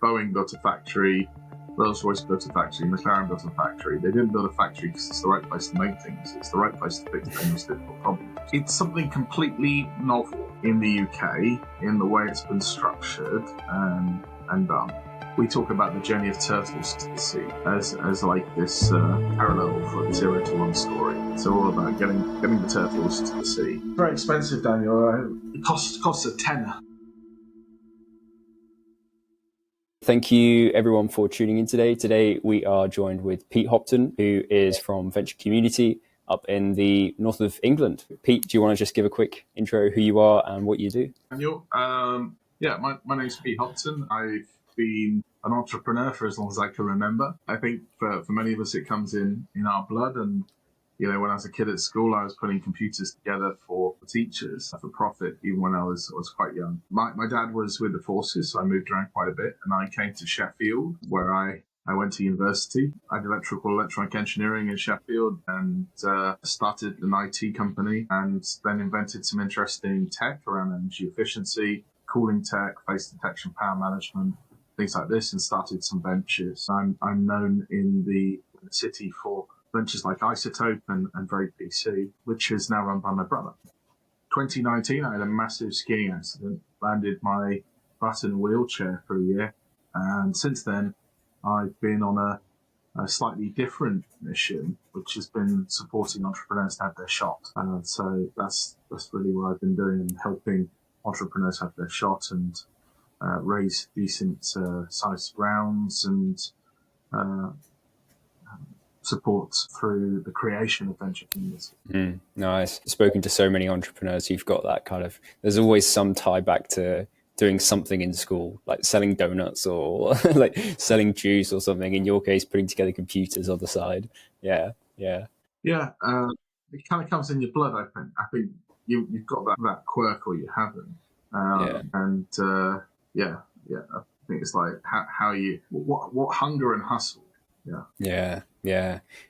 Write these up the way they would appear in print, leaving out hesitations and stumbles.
Boeing built a factory, Rolls-Royce built a factory, McLaren built a factory. They didn't build a factory because it's the right place to make things. It's the right place to fix the most difficult problems. It's something completely novel in the UK in the way it's been structured and done. We talk about the journey of turtles to the sea as like this parallel for the 0 to 1 story. It's all about getting the turtles to the sea. Very expensive, Daniel. It costs a tenner. Thank you everyone for tuning in today. Today we are joined with Pete Hopton, who is from Venture.Community up in the north of England. Pete, do you want to just give a quick intro who you are and what you do? Daniel, my name's Pete Hopton. I've been an entrepreneur for as long as I can remember. I think for many of us it comes in our blood, and when I was a kid at school, I was putting computers together for teachers for profit, even when I was quite young. My dad was with the forces, so I moved around quite a bit, and I came to Sheffield, where I went to university. I did electronic engineering in Sheffield and started an IT company, and then invented some interesting tech around energy efficiency, cooling tech, face detection, power management, things like this, and started some ventures. I'm known in the city for ventures like Isotope and Very PC, which is now run by my brother. 2019, I had a massive skiing accident, landed my butt in a wheelchair for a year, and since then I've been on a slightly different mission, which has been supporting entrepreneurs to have their shot. So that's really what I've been doing, and helping entrepreneurs have their shot and raise decent sized rounds and support through the creation of venture community. Nice. Spoken to so many entrepreneurs who've got that kind of, there's always some tie back to doing something in school, like selling donuts or like selling juice or something. In your case, putting together computers on the side. Yeah. It kind of comes in your blood, I think. I think you've got that quirk, or you haven't. And I think it's like how you, what hunger and hustle. Yeah.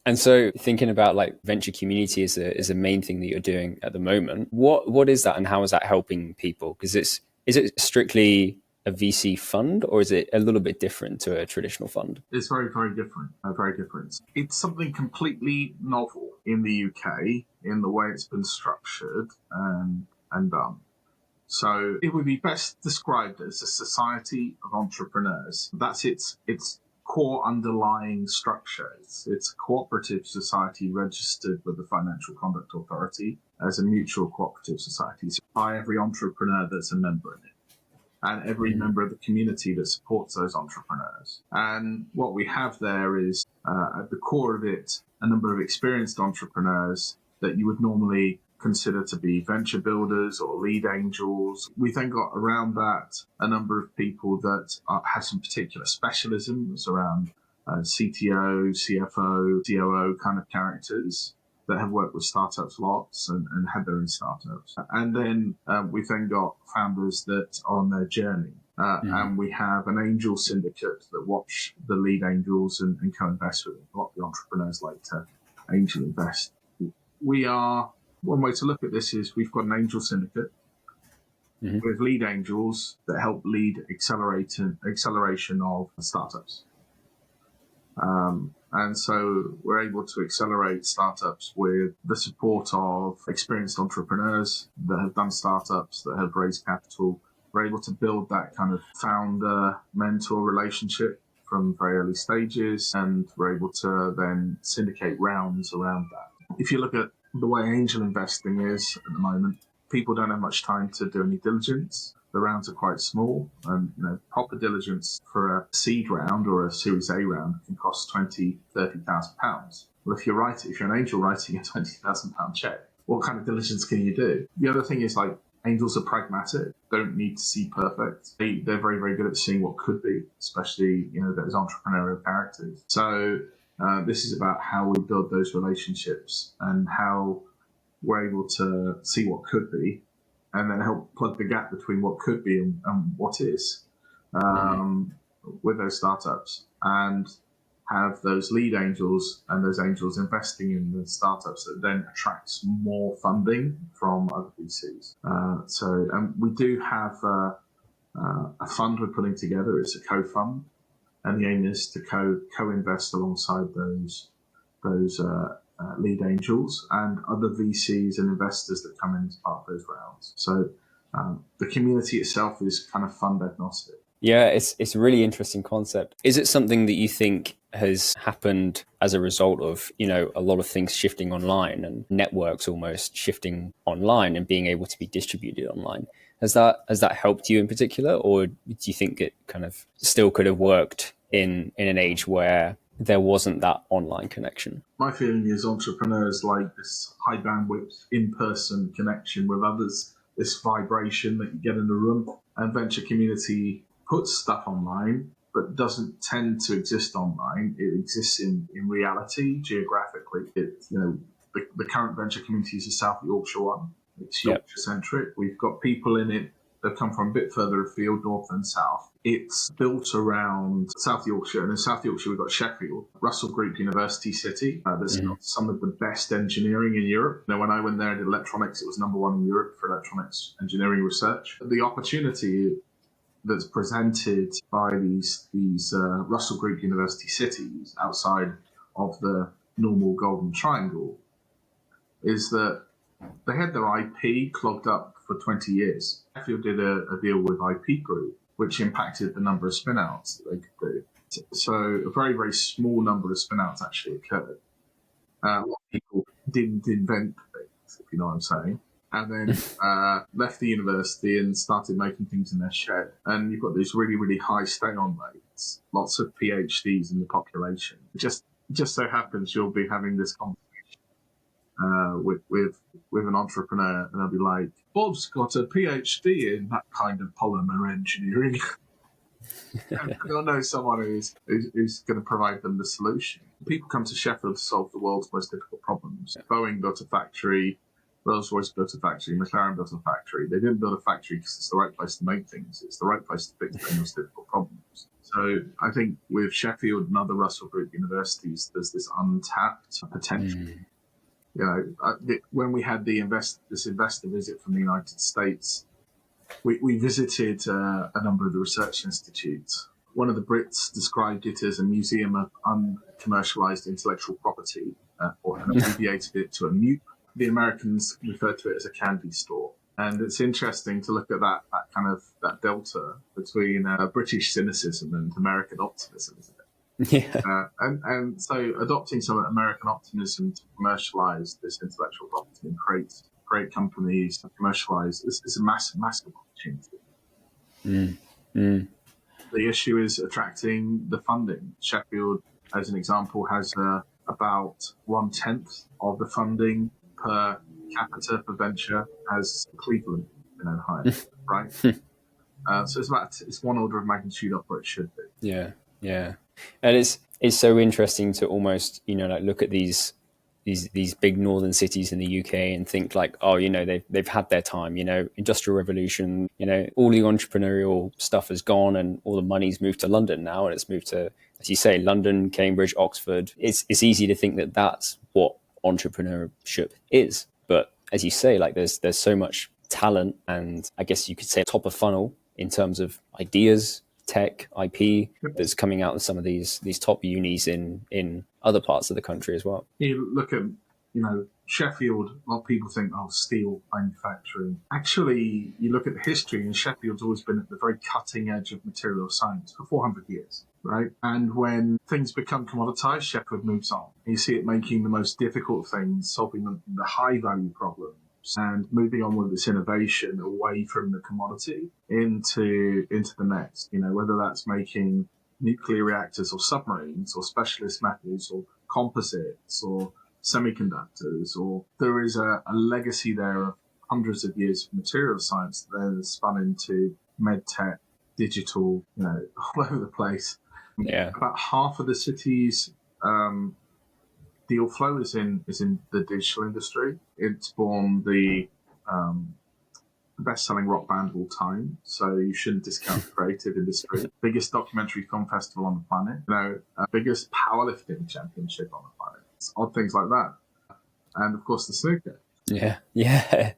And so thinking about like venture community is a main thing that you're doing at the moment. What is that, and how is that helping people? Because is it strictly a VC fund, or is it a little bit different to a traditional fund? It's very, very different. Very different. It's something completely novel in the UK in the way it's been structured and done. So it would be best described as a society of entrepreneurs. That's its core underlying structure. It's a cooperative society registered with the Financial Conduct Authority as a mutual cooperative society, so by every entrepreneur that's a member in it, and every member of the community that supports those entrepreneurs. And what we have there is, at the core of it, a number of experienced entrepreneurs that you would normally consider to be venture builders or lead angels. We then got around that a number of people that have some particular specialisms around CTO, CFO, COO kind of characters that have worked with startups lots and had their own startups. And then we've then got founders that are on their journey. And we have an angel syndicate that watch the lead angels and co-invest with them. A lot of the entrepreneurs like to angel invest. One way to look at this is we've got an angel syndicate with lead angels that help lead acceleration of startups. And so we're able to accelerate startups with the support of experienced entrepreneurs that have done startups, that have raised capital. We're able to build that kind of founder-mentor relationship from very early stages, and we're able to then syndicate rounds around that. If you look at the way angel investing is at the moment, people don't have much time to do any diligence. The rounds are quite small, and proper diligence for a seed round or a Series A round can cost £20,000-30,000. Well, if you're an angel writing a £20,000 check, what kind of diligence can you do? The other thing is, like, angels are pragmatic, don't need to see perfect. They're very, very good at seeing what could be, especially those entrepreneurial characters. So this is about how we build those relationships and how we're able to see what could be, and then help plug the gap between what could be and what is with those startups, and have those lead angels and those angels investing in the startups that then attracts more funding from other VCs. So we do have a fund we're putting together. It's a co-fund, and the aim is to co-invest alongside those lead angels and other VCs and investors that come in as part of those rounds. So the community itself is kind of fund agnostic. Yeah, it's a really interesting concept. Is it something that you think has happened as a result of, a lot of things shifting online and networks almost shifting online and being able to be distributed online? Has that helped you in particular, or do you think it kind of still could have worked in an age where there wasn't that online connection? My feeling is entrepreneurs like this high bandwidth in-person connection with others, this vibration that you get in the room, and venture community puts stuff online but doesn't tend to exist online. It exists in reality geographically. The current venture community is a South Yorkshire one. It's Yorkshire centric. We've got people in it that come from a bit further afield, north and south. It's built around South Yorkshire, and in South Yorkshire we've got Sheffield, Russell Group University City. That's got some of the best engineering in Europe. When I went there and did electronics, it was number one in Europe for electronics engineering research. The opportunity that's presented by these Russell Group University cities outside of the normal Golden Triangle is that they had their IP clogged up for 20 years. Sheffield did a deal with IP Group, which impacted the number of spin-outs that they could do. So a very, very small number of spin-outs actually occurred. A lot of people didn't invent things, if you know what I'm saying. And then left the university and started making things in their shed. And you've got these really, really high stay-on rates, lots of PhDs in the population. It just so happens you'll be having this conversation with an entrepreneur, and they'll be like, Bob's got a PhD in that kind of polymer engineering. They'll know someone who's going to provide them the solution. People come to Sheffield to solve the world's most difficult problems. Boeing built a factory, Rolls-Royce built a factory, McLaren built a factory. They didn't build a factory because it's the right place to make things. It's the right place to fix the most difficult problems. So I think with Sheffield and other Russell Group universities, there's this untapped potential. When we had this investor visit from the United States, we visited a number of the research institutes. One of the Brits described it as a museum of uncommercialized intellectual property, and abbreviated it to a MUP. The Americans referred to it as a candy store. And it's interesting to look at that delta between British cynicism and American optimism, isn't it? Yeah. And so adopting some American optimism to commercialize this intellectual property and create companies to commercialize is a massive, massive opportunity. The issue is attracting the funding. Sheffield, as an example, has about 1/10 of the funding per capita for venture as Cleveland in Ohio, right? So it's one order of magnitude up where it should be. Yeah. And it's so interesting to almost, look at these big northern cities in the UK and think like, they've had their time, industrial revolution, all the entrepreneurial stuff has gone and all the money's moved to London now, and it's moved to, as you say, London, Cambridge, Oxford. It's easy to think that that's what entrepreneurship is, but as you say, like there's so much talent, and I guess you could say top of funnel in terms of ideas, tech, IP that's coming out of some of these top unis in other parts of the country as well. You look at, Sheffield, a lot of people think, steel manufacturing. Actually, you look at the history, and Sheffield's always been at the very cutting edge of material science for 400 years, right? And when things become commoditized, Sheffield moves on. You see it making the most difficult things, solving the high value problems, and moving on with its innovation away from the commodity into the next, whether that's making nuclear reactors or submarines or specialist metals or composites or semiconductors, or there is a legacy there of hundreds of years of material science that then spun into med tech, digital, all over the place. Yeah. About half of the city's deal flow is in the digital industry. It's born the best-selling rock band of all time, so you shouldn't discount the creative industry. Biggest documentary film festival on the planet, biggest powerlifting championship on the planet. It's odd things like that, and of course the snooker. Yeah.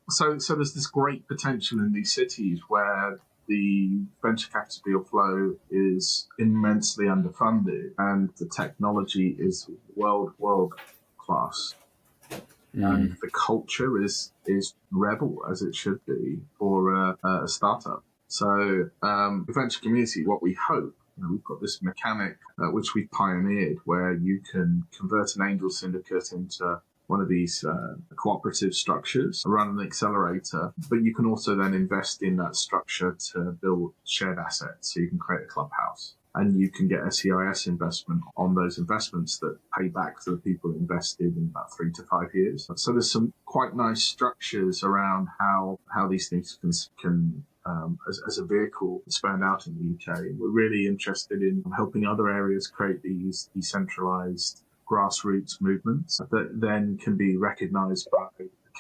So there's this great potential in these cities where the venture capital deal flow is immensely underfunded and the technology is world class. And the culture is rebel as it should be for a startup. So the venture community, what we hope, we've got this mechanic which we've pioneered where you can convert an angel syndicate into one of these cooperative structures, run an accelerator, but you can also then invest in that structure to build shared assets. So you can create a clubhouse and you can get SEIS investment on those investments that pay back to the people invested in about 3 to 5 years. So there's some quite nice structures around how these things can as a vehicle expand out in the UK. We're really interested in helping other areas create these decentralized grassroots movements that then can be recognised by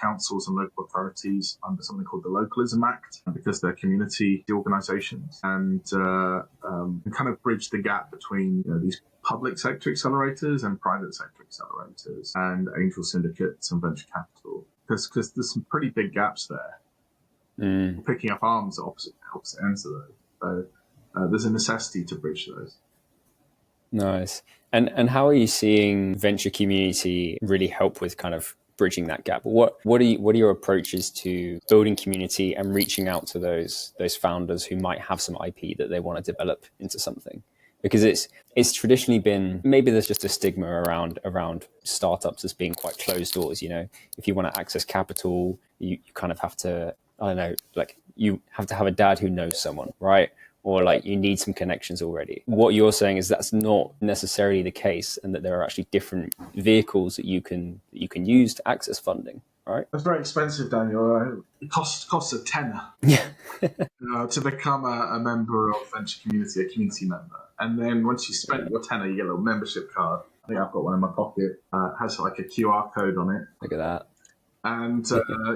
councils and local authorities under something called the Localism Act because they're community organisations and kind of bridge the gap between these public sector accelerators and private sector accelerators and angel syndicates and venture capital because there's some pretty big gaps there. Picking up arms at opposite ends of those. So there's a necessity to bridge those. Nice. And how are you seeing venture community really help with kind of bridging that gap? What are your approaches to building community and reaching out to those founders who might have some IP that they want to develop into something? Because it's traditionally been, maybe there's just a stigma around startups as being quite closed doors. If you want to access capital, you kind of have to, I don't know, like you have to have a dad who knows someone, right? Or like you need some connections already. What you're saying is that's not necessarily the case, and that there are actually different vehicles that you can use to access funding, right? That's very expensive, Daniel. It costs a tenner. Yeah. To become a member of venture community, a community member, and then once you spend your tenner, you get a little membership card. I think I've got one in my pocket. Has like a QR code on it. Look at that. And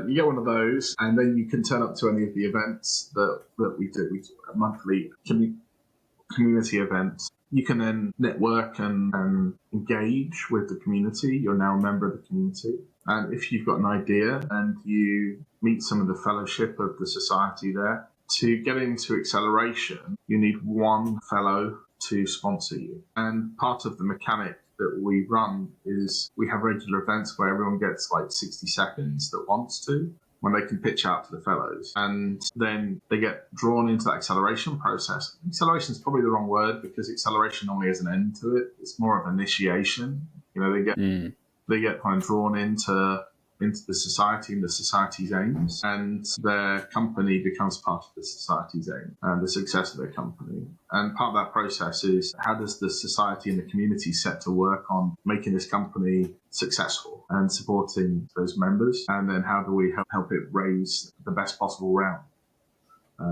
you get one of those, and then you can turn up to any of the events that we do. We do monthly community events. You can then network and engage with the community. You're now a member of the community. And if you've got an idea and you meet some of the fellowship of the society there, to get into acceleration, you need one fellow to sponsor you. And part of the mechanic that we run is we have regular events where everyone gets like 60 seconds that wants to when they can pitch out to the fellows, and then they get drawn into that acceleration process. Acceleration is probably the wrong word because acceleration normally has an end to it. It's more of initiation. They get kind of drawn into the society and the society's aims, and their company becomes part of the society's aim and the success of their company. And part of that process is how does the society and the community set to work on making this company successful and supporting those members, and then how do we help it raise the best possible round,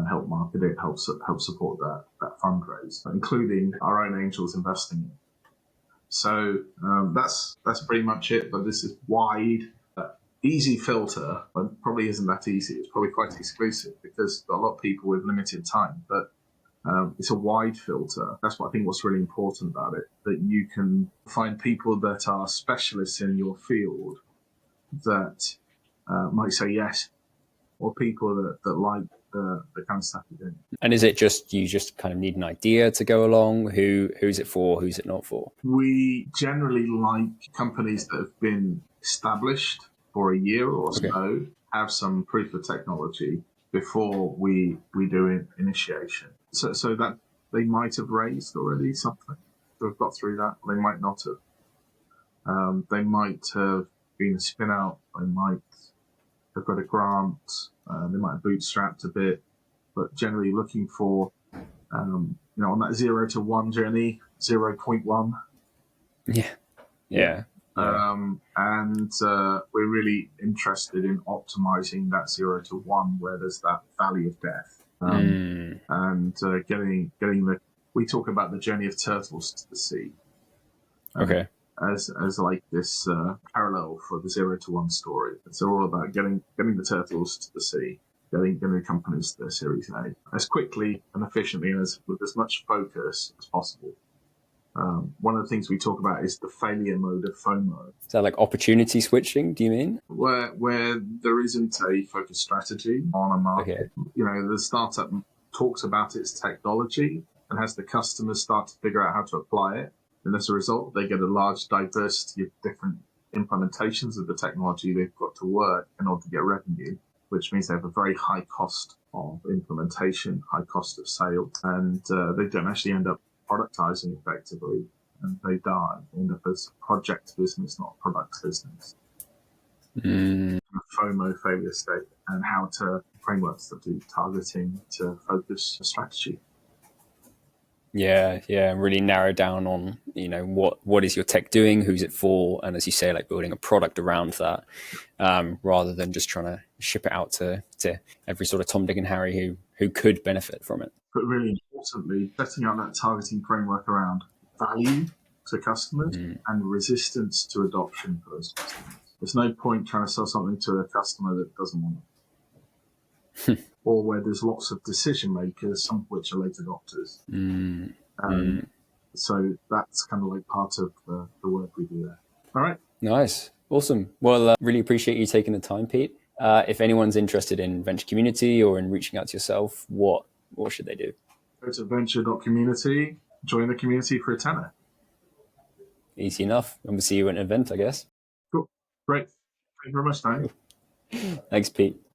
help market it, help support that fundraise, including our own angels investing in. So that's pretty much it. But this is wide. Easy filter, but probably isn't that easy. It's probably quite exclusive because a lot of people with limited time, but it's a wide filter. That's what I think what's really important about it, that you can find people that are specialists in your field that might say yes, or people that like the kind of stuff you're doing. And is it just, you just kind of need an idea to go along? Who's it for? Who's it not for? We generally like companies that have been established for a year or so, have some proof of technology before we do initiation. So that they might have raised already something to have got through that. They might not have. They might have been a spin out. They might have got a grant. They might have bootstrapped a bit, but generally looking for, on that 0 to 1 journey, 0.1. Yeah. And we're really interested in optimizing that 0 to 1 where there's that valley of death, and getting we talk about the journey of turtles to the sea. As like this parallel for the 0 to 1 story. It's all about getting the turtles to the sea, getting the companies to their Series A as quickly and efficiently and with as much focus as possible. One of the things we talk about is the failure mode of FOMO, Is that like opportunity switching, do you mean? where there isn't a focused strategy on a Okay. market. The startup talks about its technology and has the customers start to figure out how to apply it. And as a result, they get a large diversity of different implementations of the technology they've got to work in order to get revenue, which means they have a very high cost of implementation, high cost of sale, and they don't actually end up productizing effectively, and they die. They end up as a project business, not a product business. FOMO, failure state, and how to frameworks that do targeting to focus strategy. Yeah, yeah, really narrow down on what is your tech doing, who's it for, and as you say, like building a product around that, rather than just trying to ship it out to every sort of Tom, Dick, and Harry who could benefit from it. But really importantly, setting out that targeting framework around value to customers and resistance to adoption for those customers. There's no point trying to sell something to a customer that doesn't want it. Or where there's lots of decision makers, some of which are late adopters. So that's kind of like part of the work we do there. All right. Nice. Awesome. Well, really appreciate you taking the time, Pete. If anyone's interested in Venture Community or in reaching out to yourself, what should they do? Go to Venture.Community, join the community for a tenner. Easy enough. And we'll see you at an event, I guess. Cool. Great. Thank you very much, Dan. Thanks, Pete.